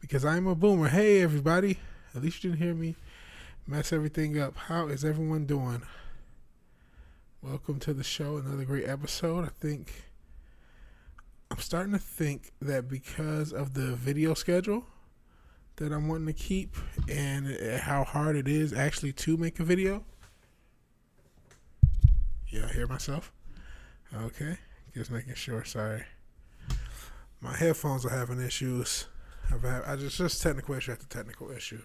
because I'm a boomer. Hey, everybody. At least you didn't hear me mess everything up. How is everyone doing? Welcome to the show. Another great episode. I'm starting to think that because of the video schedule that I'm wanting to keep and how hard it is actually to make a video. Yeah, I hear myself. Okay. Just making sure. Sorry. My headphones are having issues. Just technical issue after technical issue.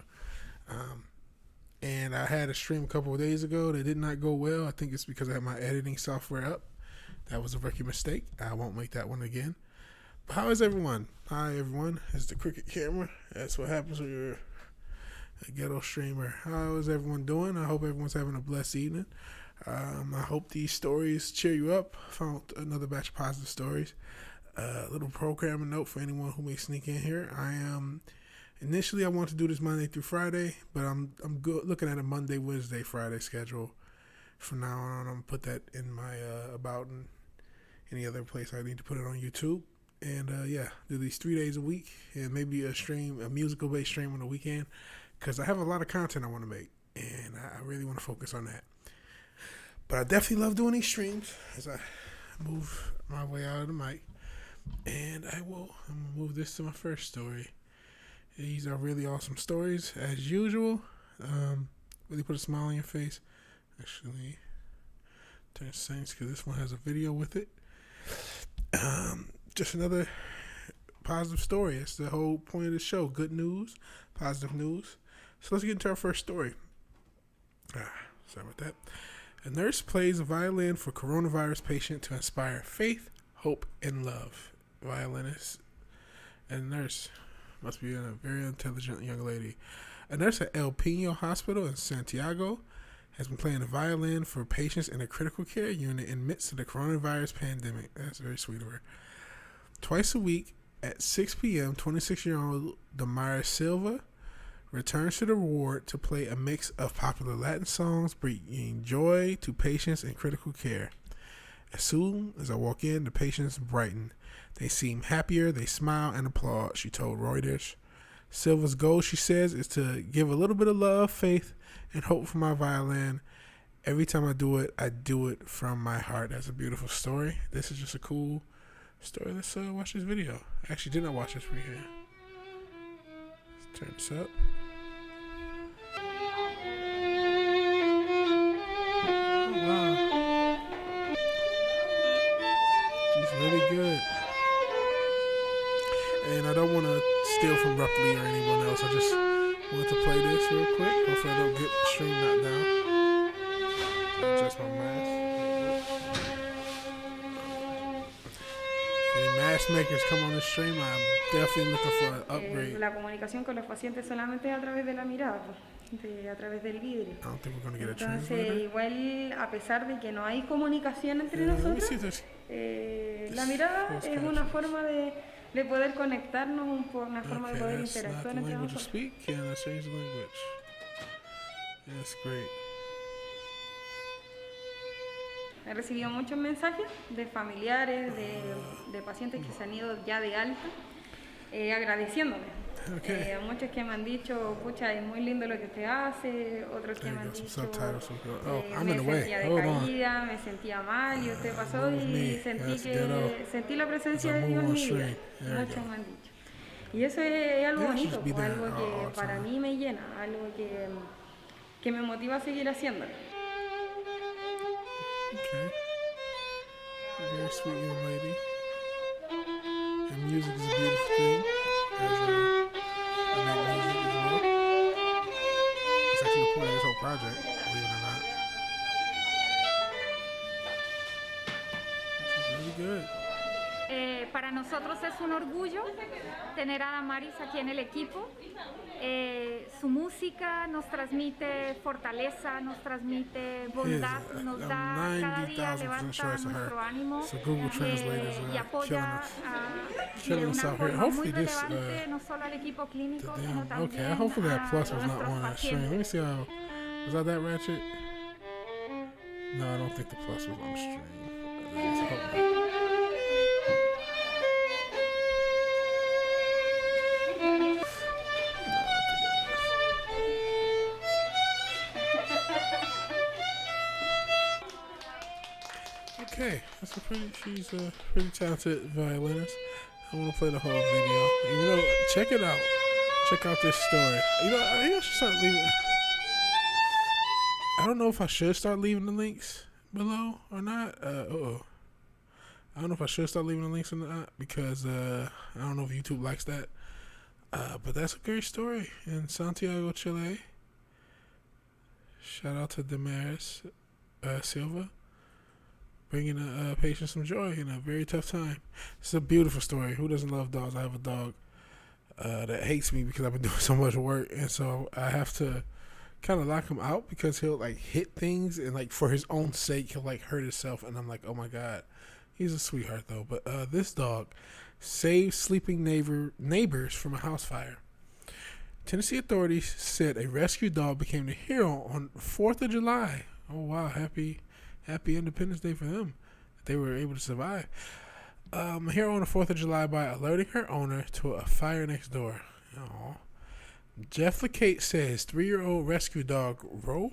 And I had a stream a couple of days ago that did not go well. I think it's because I had my editing software up. That was a rookie mistake. I won't make that one again. But how is everyone? Hi, everyone. It's the cricket camera. That's what happens when you're a ghetto streamer. How is everyone doing? I hope everyone's having a blessed evening. I hope these stories cheer you up. Found another batch of positive stories. Little programming note for anyone who may sneak in here. Initially I want to do this Monday through Friday, but I'm looking at a Monday, Wednesday, Friday schedule. From now on, I'm gonna put that in my about and any other place I need to put it on YouTube. And do these 3 days a week and maybe a musical based stream on the weekend, because I have a lot of content I want to make and I really want to focus on that. But I definitely love doing these streams as I move my way out of the mic. And I'm going to move this to my first story. These are really awesome stories, as usual. Really put a smile on your face. Actually, turn settings because this one has a video with it. Just another positive story. That's the whole point of the show. Good news, positive news. So let's get into our first story. Sorry about that. A nurse plays a violin for coronavirus patient to inspire faith, hope, and love. Violinist and nurse. Must be a very intelligent young lady. A nurse at El Pino Hospital in Santiago has been playing the violin for patients in a critical care unit in midst of the coronavirus pandemic. That's very sweet of her. Twice a week at 6 p.m., 26-year-old Damara Silva returns to the ward to play a mix of popular Latin songs, bringing joy to patients in critical care. As soon as I walk in, the patients brighten. They seem happier, they smile and applaud, she told Reuters. Silva's goal, she says, is to give a little bit of love, faith, and hope for my violin. Every time I do it from my heart. That's a beautiful story. This is just a cool story. Let's watch this video. I actually did not watch this video. Let's turn this up. Oh, wow. She's really good. And I don't want to steal from Rupley or anyone else. I just want to play this real quick. Hopefully I don't get the stream knocked down. Adjust my mask. If any mask makers come on the stream, I'm definitely looking for an upgrade. La comunicación con los pacientes solamente a través de la mirada, a través del vidrio. I don't think we're going to get a translator. Entonces, igual, a pesar de que no hay comunicación entre nosotros, la mirada es una forma de poder conectarnos, una forma de poder interactuar entre nosotros. That's great. He recibido muchos mensajes de familiares, de pacientes que se han ido ya de alta, agradeciéndome. Okay. Muchos que me han dicho, pucha, es muy lindo lo que usted hace, otros que me han dicho, me sentía decaída, me sentía mal, y usted pasó y sentí la presencia de Dios en mi vida. Muchos me han dicho. Y eso es algo bonito, algo que para mí me llena, algo que me motiva a seguir haciéndolo. Okay. Very sweet young lady. And music is a beautiful thing. I make music as well. It's actually the point of this whole project, believe it or not. This is really good. Para nosotros es un orgullo tener a Damaris aquí en el equipo. Su música nos transmite fortaleza, nos transmite bondad, nos da cada día, levanta nuestro ánimo y apoya de una forma muy relevante no solo al equipo clínico, sino también a nuestros pacientes. Let me see how, was that ratchet? No, I don't think the plus was on the stream. Okay, she's a pretty talented violinist. I want to play the whole video. Check it out. Check out this story. I should start leaving. I don't know if I should start leaving the links below or not. I don't know if I should start leaving the links or not because I don't know if YouTube likes that. But that's a great story in Santiago, Chile. Shout out to Damaris Silva, bringing a patient some joy in a very tough time. It's a beautiful story. Who doesn't love dogs? I have a dog that hates me because I've been doing so much work, and so I have to kind of lock him out because he'll like hit things and like for his own sake he'll like hurt himself, and I'm like, oh my god, he's a sweetheart though. But this dog saved sleeping neighbors from a house fire. Tennessee authorities said a rescue dog became the hero on 4th of July. Oh wow, happy Independence Day for them. They were able to survive. Here on the 4th of July by alerting her owner to a fire next door. Aww. Jeff LeCate says 3-year-old rescue dog Ro,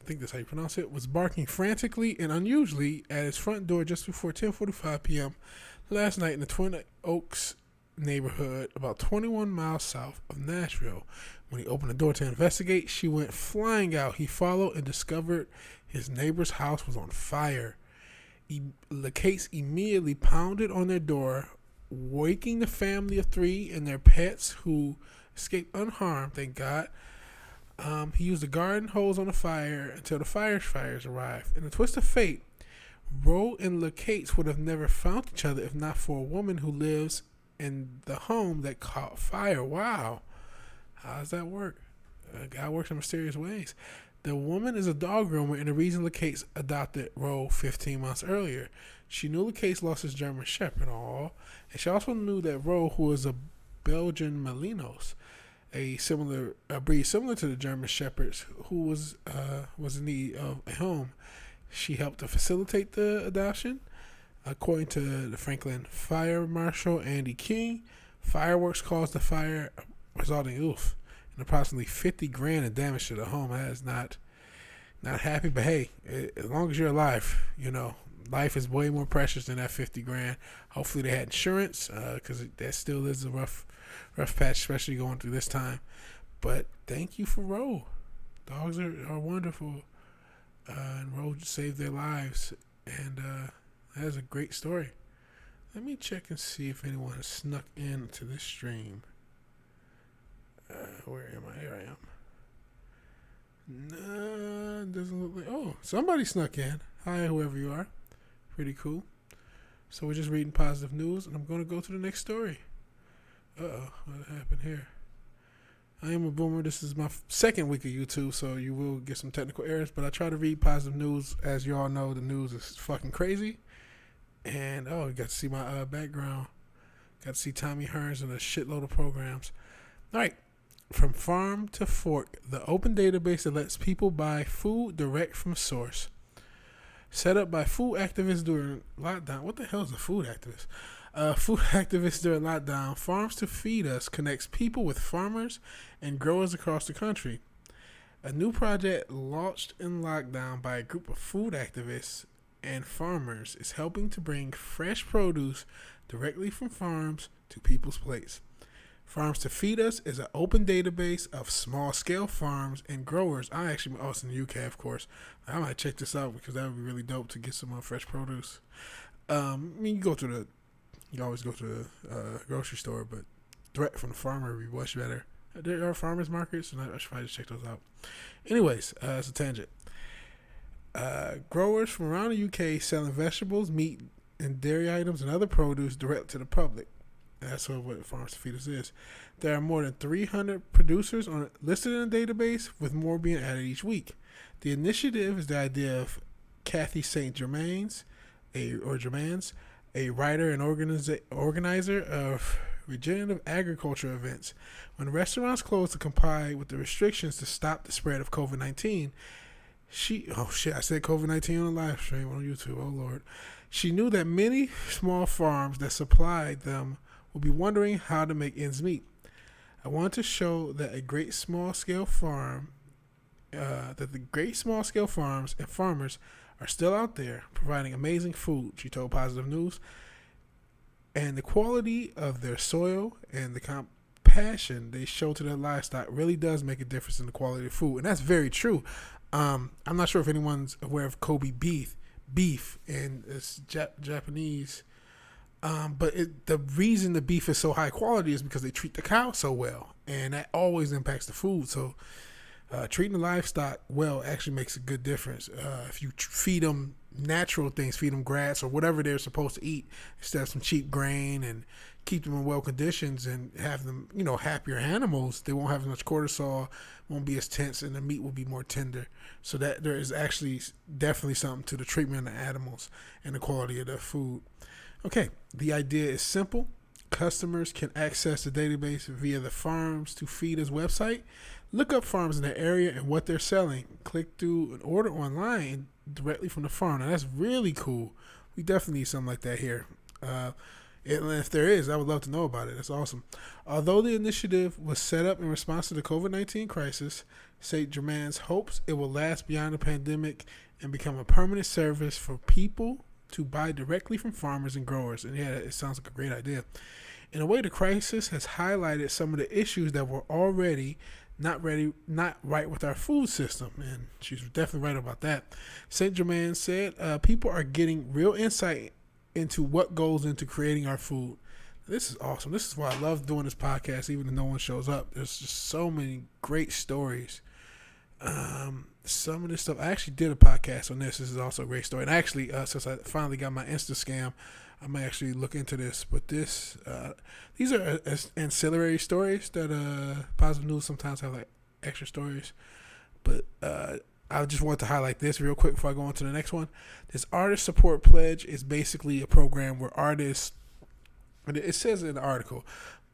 I think that's how you pronounce it, was barking frantically and unusually at his front door just before 10:45 p.m. last night in the Twin Oaks neighborhood about 21 miles south of Nashville. When he opened the door to investigate, she went flying out. He followed and discovered his neighbor's house was on fire. LeCates immediately pounded on their door, waking the family of 3 and their pets who escaped unharmed, thank God. He used a garden hose on the fire until the firefighters arrived. In a twist of fate, Ro and LeCates would have never found each other if not for a woman who lives in the home that caught fire. Wow. How does that work? God works in mysterious ways. The woman is a dog groomer, and the reason LeCates adopted Ro 15 months earlier. She knew LeCates lost his German Shepherd, and she also knew that Ro, who was a Belgian Malinos, a breed similar to the German Shepherds, who was in need of a home. She helped to facilitate the adoption. According to the Franklin Fire Marshal Andy King, fireworks caused the fire, resulting in approximately $50,000 in damage to the home. That is not happy, but hey, as long as you're alive, life is way more precious than that $50,000. Hopefully they had insurance, because that still is a rough patch, especially going through this time. But thank you for Ro. Dogs are wonderful, and Ro saved their lives, and that is a great story. Let me check and see if anyone has snuck into this stream. Where am I? Here I am. No, it doesn't look like. Oh, somebody snuck in. Hi, whoever you are. Pretty cool. So we're just reading positive news, and I'm going to go to the next story. What happened here? I am a boomer. This is my second week of YouTube, so you will get some technical errors, but I try to read positive news. As you all know, the news is fucking crazy. And, you got to see my background. Got to see Tommy Hearns and a shitload of programs. All right. From farm to fork, the open database that lets people buy food direct from source. Set up by food activists during lockdown. What the hell is a food activist? Food activists during lockdown. Farms to Feed Us connects people with farmers and growers across the country. A new project launched in lockdown by a group of food activists and farmers is helping to bring fresh produce directly from farms to people's plates. Farms to Feed Us is an open database of small-scale farms and growers. It's in the UK, of course. I might check this out because that would be really dope to get some fresh produce. You always go to the grocery store, but direct from the farmer would be much better. There are farmers markets, and I should probably just check those out. Anyways, it's a tangent. Growers from around the UK selling vegetables, meat, and dairy items and other produce direct to the public. That's what Farms to Feed Us is. There are more than 300 producers listed in the database, with more being added each week. The initiative is the idea of Kathy St. Germains, a writer and organizer of regenerative agriculture events. When restaurants closed to comply with the restrictions to stop the spread of COVID-19, I said COVID-19 on a live stream on YouTube. Oh, Lord. She knew that many small farms that supplied them will be wondering how to make ends meet. I want to show that the great small scale farms and farmers are still out there providing amazing food, she told Positive News. And the quality of their soil and the compassion they show to their livestock really does make a difference in the quality of food. And that's very true. I'm not sure if anyone's aware of Kobe beef, and it's Japanese. But the reason the beef is so high quality is because they treat the cow so well. And that always impacts the food. So treating the livestock well actually makes a good difference. If you feed them natural things, feed them grass or whatever they're supposed to eat instead of some cheap grain, and keep them in well conditions and have them, happier animals, they won't have as much cortisol, won't be as tense, and the meat will be more tender. So that there is actually definitely something to the treatment of the animals and the quality of their food. Okay, the idea is simple. Customers can access the database via the Farms to Feed Us website. Look up farms in their area and what they're selling. Click through and order online directly from the farm. Now, that's really cool. We definitely need something like that here. And if there is, I would love to know about it. That's awesome. Although the initiative was set up in response to the COVID-19 crisis, St. Germain's hopes it will last beyond the pandemic and become a permanent service for people to buy directly from farmers and growers. And yeah, it sounds like a great idea. In a way, the crisis has highlighted some of the issues that were already not right with our food system. And she's definitely right about that. St. Germain said people are getting real insight into what goes into creating our food. This is awesome. This is why I love doing this podcast, even if no one shows up. There's just so many great stories. Some of this stuff, I actually did a podcast on this. This is also a great story. And actually, since I finally got my Insta scam, I may actually look into this. But these are ancillary stories that Positive News sometimes have, like extra stories. But I just want to highlight this real quick before I go on to the next one. This Artist Support Pledge is basically a program where artists, it says in the article,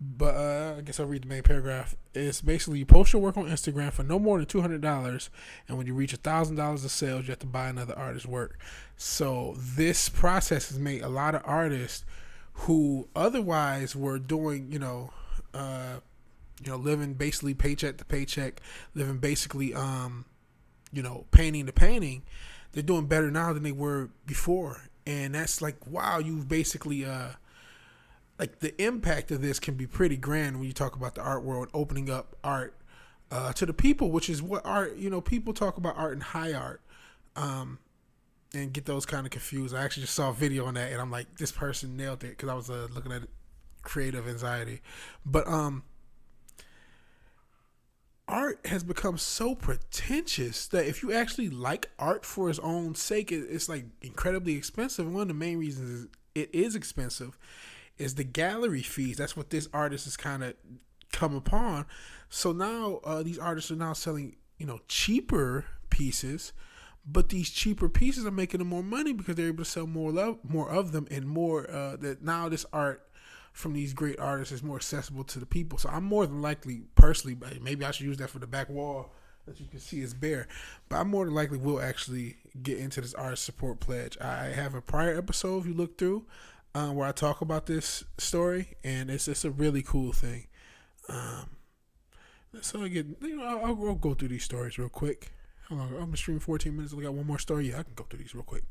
but I guess I'll read the main paragraph. It's basically you post your work on Instagram for no more than $200, and when you reach $1,000 of sales, you have to buy another artist's work. So this process has made a lot of artists who otherwise were doing, living basically paycheck to paycheck, living basically, painting to painting. They're doing better now than they were before, and that's like, wow, you've basically like the impact of this can be pretty grand when you talk about the art world, opening up art to the people, which is what art, people talk about art and high art and get those kind of confused. I actually just saw a video on that and I'm like, this person nailed it because I was looking at creative anxiety. But art has become so pretentious that if you actually like art for its own sake, it's like incredibly expensive. One of the main reasons it is expensive is the gallery fees. That's what this artist has kind of come upon. So now these artists are now selling, cheaper pieces, but these cheaper pieces are making them more money because they're able to sell more of them, and more that now this art from these great artists is more accessible to the people. So I'm more than likely, personally, maybe I should use that for the back wall that you can see is bare, but I more than likely will actually get into this Artist Support Pledge. I have a prior episode, if you look through, where I talk about this story, and it's a really cool thing. So again, I'll go through these stories real quick. I'm streaming 14 minutes. I got one more story. Yeah, I can go through these real quick.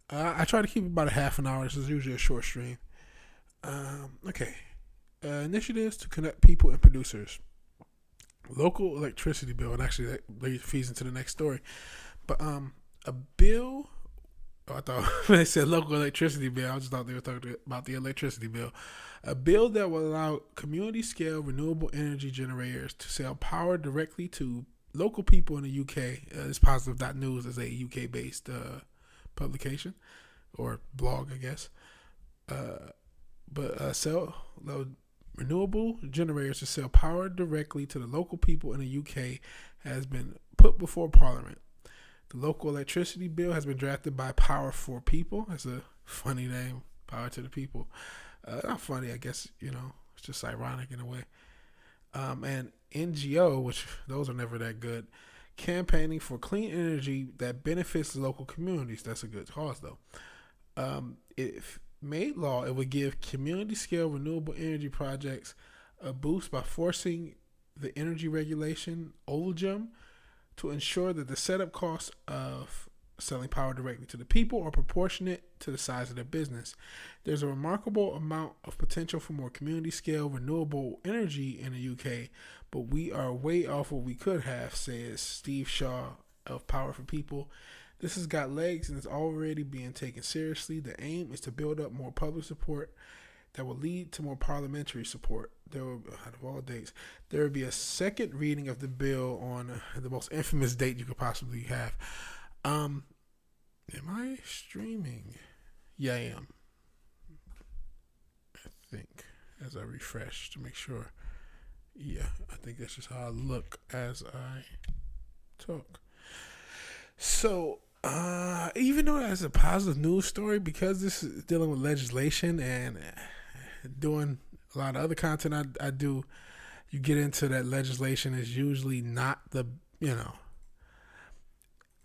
I try to keep it about a half an hour. This is usually a short stream. Okay. Initiatives to connect people and producers. Local electricity bill, and actually that feeds into the next story. But a bill. I thought when they said local electricity bill, I just thought they were talking about the electricity bill. A bill that will allow community-scale renewable energy generators to sell power directly to local people in the UK. This Positive.News is a UK-based publication or blog, I guess. But sell renewable generators to sell power directly to the local people in the UK has been put before Parliament. The local electricity bill has been drafted by Power for People. That's a funny name, Power to the People. Not funny, I guess, it's just ironic in a way. And NGO, which those are never that good, campaigning for clean energy that benefits the local communities. That's a good cause, though. If made law, it would give community-scale renewable energy projects a boost by forcing the energy regulation, OLGEM, to ensure that the setup costs of selling power directly to the people or proportionate to the size of their business. There's a remarkable amount of potential for more community-scale renewable energy in the UK, but we are way off what we could have, says Steve Shaw of Power for People. This has got legs and is already being taken seriously. The aim is to build up more public support that will lead to more parliamentary support. There will, out of all dates, there will be a second reading of the bill on the most infamous date you could possibly have. Am I streaming? Yeah, I am. I think, as I refresh to make sure. Yeah, I think that's just how I look as I talk. So, even though that's a positive news story, because this is dealing with legislation and doing a lot of other content I do, you get into that legislation is usually not the,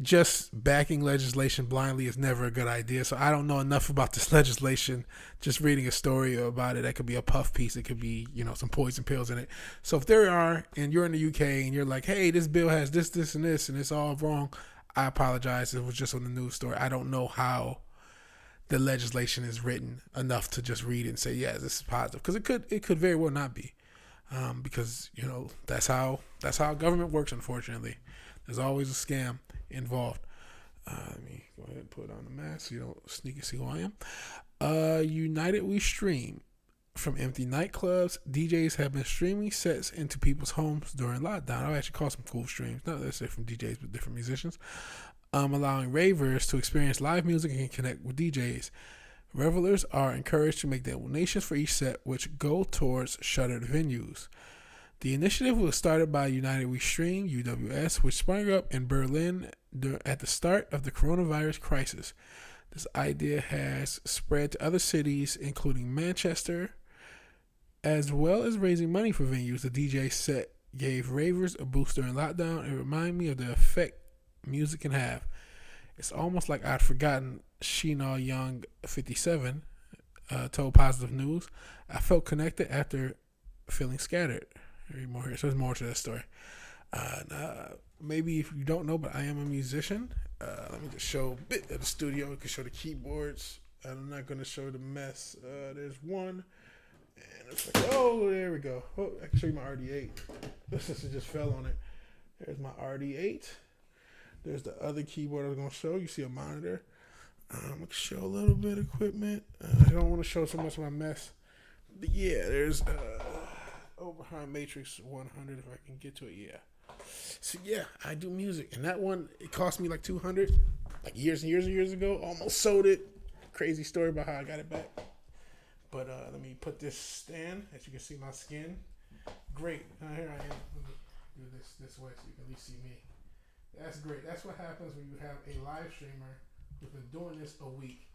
just backing legislation blindly is never a good idea. So I don't know enough about this legislation. Just reading a story about it, that could be a puff piece. It could be, some poison pills in it. So if there are, and you're in the UK and you're like, hey, this bill has this, this, and this, and it's all wrong, I apologize. It was just on the news story. I don't know how the legislation is written enough to just read it and say, yeah, this is positive. Because it could very well not be. Because, that's how government works, unfortunately. There's always a scam involved. Let me go ahead and put on the mask so you don't sneak and see who I am. United We Stream. From empty nightclubs, DJs have been streaming sets into people's homes during lockdown. I've actually caught some cool streams, not necessarily from DJs, but different musicians, allowing ravers to experience live music and connect with DJs. Revelers are encouraged to make donations for each set, which go towards shuttered venues. The initiative was started by United We Stream, UWS, which sprang up in Berlin at the start of the coronavirus crisis. This idea has spread to other cities, including Manchester, as well as raising money for venues. The DJ set gave ravers a boost during lockdown. It reminded me of the effect music can have. It's almost like I'd forgotten Sheena Young 57 told Positive News. I felt connected after feeling scattered. Read more here. So there's more to that story. Maybe if you don't know, but I am a musician. Let me just show a bit of the studio. I can show the keyboards. I'm not going to show the mess. There's one. And it's like, oh, there we go. Oh, I can show you my RD8. Since it just fell on it. There's my RD8. There's the other keyboard I was going to show. You see a monitor. I'm going to show a little bit of equipment. I don't want to show so much of my mess. But yeah, there's behind Matrix 100 if I can get to it. Yeah. So yeah, I do music. And that one, it cost me like $200 like years and years ago. Almost sold it. Crazy story about how I got it back. But let me put this stand, as you can see my skin. Great. Here I am. Let me do this way so you can at least see me. That's great. That's what happens when you have a live streamer who's been doing this a week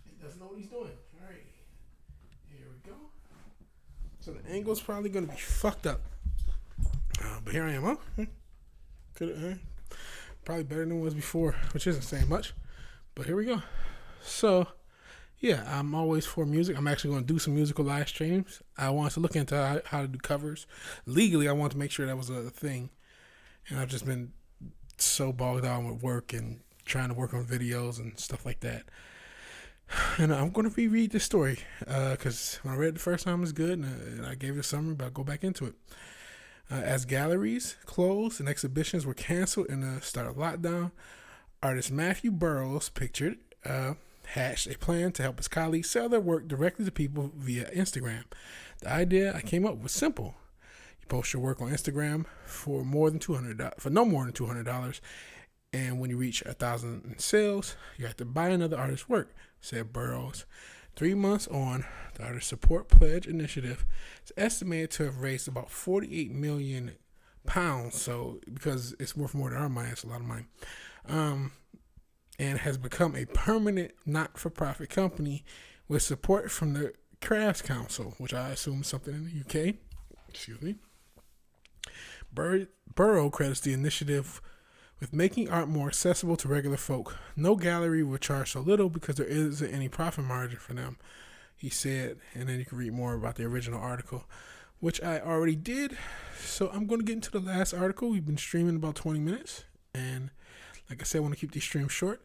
and doesn't know what he's doing. All right. Here we go. So the angle's probably going to be fucked up. But here I am, huh? Probably better than it was before, which isn't saying much. But here we go. So, yeah, I'm always for music. I'm actually going to do some musical live streams. I wanted to look into how to do covers. Legally, I wanted to make sure that was a thing. And I've just been so bogged down with work and trying to work on videos and stuff like that. And I'm going to reread this story because when I read it the first time, it was good. And I gave it a summary, but I'll go back into it. As galleries closed and exhibitions were canceled in the start of lockdown, artist Matthew Burrows hatched a plan to help his colleagues sell their work directly to people via Instagram. The idea I came up with was simple. You post your work on Instagram for no more than $200, and when you reach 1,000 in sales, you have to buy another artist's work, said Burrows. 3 months on, the Artist Support Pledge initiative is estimated to have raised about £48 million. So, because it's worth more than our money, it's a lot of money. And has become a permanent not-for-profit company with support from the Crafts Council, which I assume is something in the UK. Excuse me. Burrow credits the initiative with making art more accessible to regular folk. No gallery will charge so little because there isn't any profit margin for them, he said. And then you can read more about the original article, which I already did. So I'm going to get into the last article. We've been streaming about 20 minutes. And like I said, I want to keep these streams short.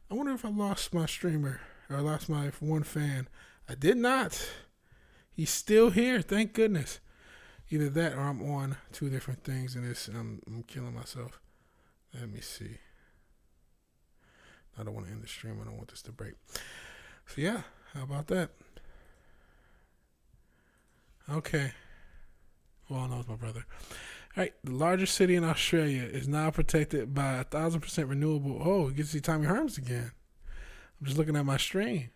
I wonder if I lost my streamer or I lost my one fan. I did not. He's still here. Thank goodness. Either that or I'm on two different things and I'm killing myself. Let me see. I don't want to end the stream. I don't want this to break. So yeah, how about that? Okay. Well, knows my brother. All right, the largest city in Australia is now protected by 1,000% renewable. Oh, you get to see Tommy Herms again. I'm just looking at my stream.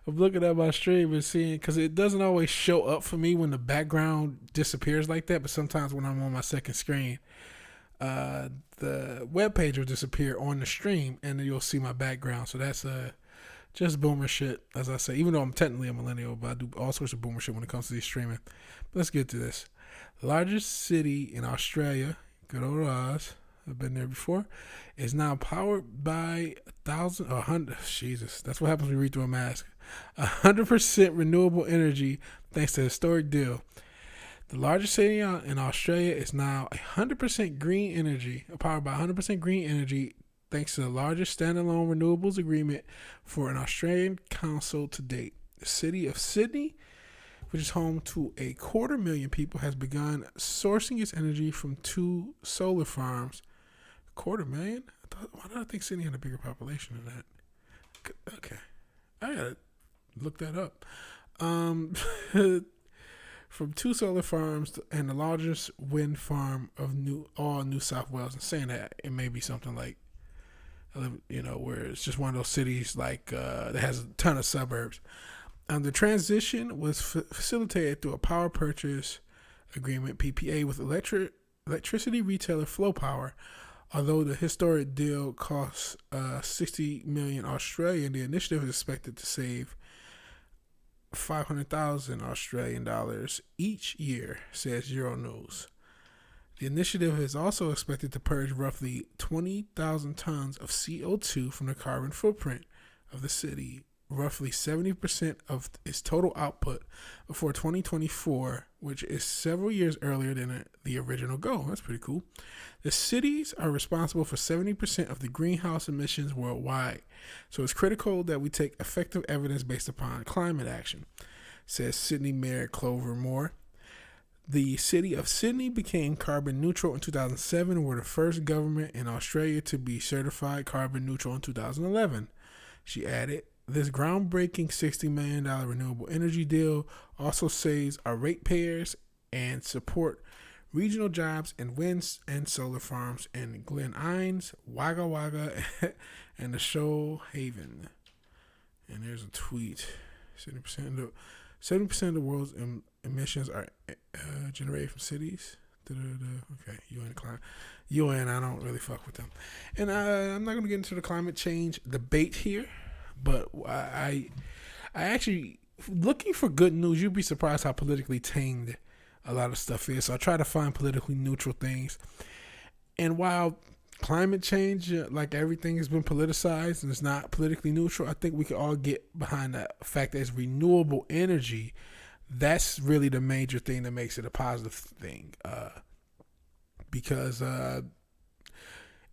I'm looking at my stream and seeing, because it doesn't always show up for me when the background disappears like that, but sometimes when I'm on my second screen, the web page will disappear on the stream, and then you'll see my background. So that's just boomer shit, as I say. Even though I'm technically a millennial, but I do all sorts of boomer shit when it comes to these streaming. But let's get to this. Largest city in Australia, good old Oz, I've been there before, is now powered by 100. Jesus, that's what happens when you read through a mask. 100% renewable energy, thanks to a historic deal. The largest city in Australia is now 100% green energy, powered by 100% green energy, thanks to the largest standalone renewables agreement for an Australian council to date. The city of Sydney, which is home to 250,000 people, has begun sourcing its energy from 2 solar farms. 250,000? Why did I think Sydney had a bigger population than that? Okay. I gotta look that up. From 2 solar farms and the largest wind farm of New South Wales. And saying that, it may be something like, where it's just one of those cities like that has a ton of suburbs. The transition was facilitated through a power purchase agreement, PPA, with electricity retailer Flow Power. Although the historic deal costs 60 million Australian, the initiative is expected to save 500,000 Australian dollars each year, says Euronews. The initiative is also expected to purge roughly 20,000 tons of CO2 from the carbon footprint of the city, roughly 70% of its total output before 2024, which is several years earlier than the original goal. That's pretty cool. The cities are responsible for 70% of the greenhouse emissions worldwide, so it's critical that we take effective evidence based upon climate action, says Sydney Mayor Clover Moore. The city of Sydney became carbon neutral in 2007 and were the first government in Australia to be certified carbon neutral in 2011. She added, this groundbreaking $60 million renewable energy deal also saves our ratepayers and support regional jobs in wind and solar farms in Glen Innes, Wagga Wagga, and the Shoalhaven. And there's a tweet. 70% of the world's emissions are generated from cities. Okay, UN, I don't really fuck with them. And I'm not going to get into the climate change debate here, but I actually, looking for good news, you'd be surprised how politically tamed a lot of stuff is. So I try to find politically neutral things. And while climate change, like everything, has been politicized and it's not politically neutral, I think we can all get behind the fact that it's renewable energy. That's really the major thing that makes it a positive thing, because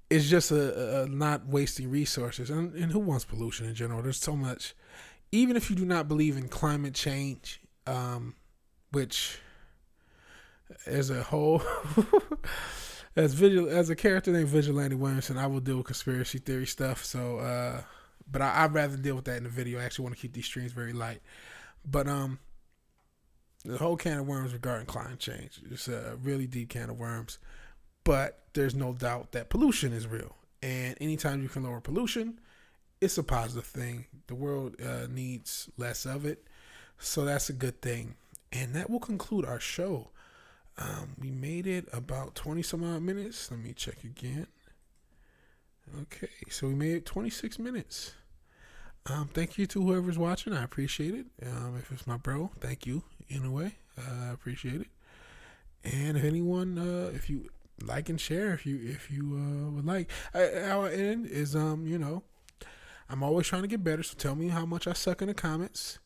it's just a not wasting resources. And who wants pollution in general? There's so much. Even if you do not believe in climate change, which as a whole, as a character named Vigilante Williamson, I will deal with conspiracy theory stuff. So, but I'd rather deal with that in the video. I actually want to keep these streams very light. But the whole can of worms regarding climate change. It's a really deep can of worms. But there's no doubt that pollution is real. And anytime you can lower pollution, it's a positive thing. The world needs less of it. So that's a good thing. And that will conclude our show. We made it about 20 some odd minutes. Let me check again. Okay, so we made it 26 minutes. Thank you to whoever's watching. I appreciate it. If it's my bro, thank you in a way. I appreciate it. And if anyone, if you like and share, if you would like, our end is I'm always trying to get better. So tell me how much I suck in the comments.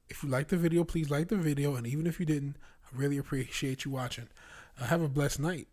If you like the video, please like the video. And even if you didn't, I really appreciate you watching. Have a blessed night.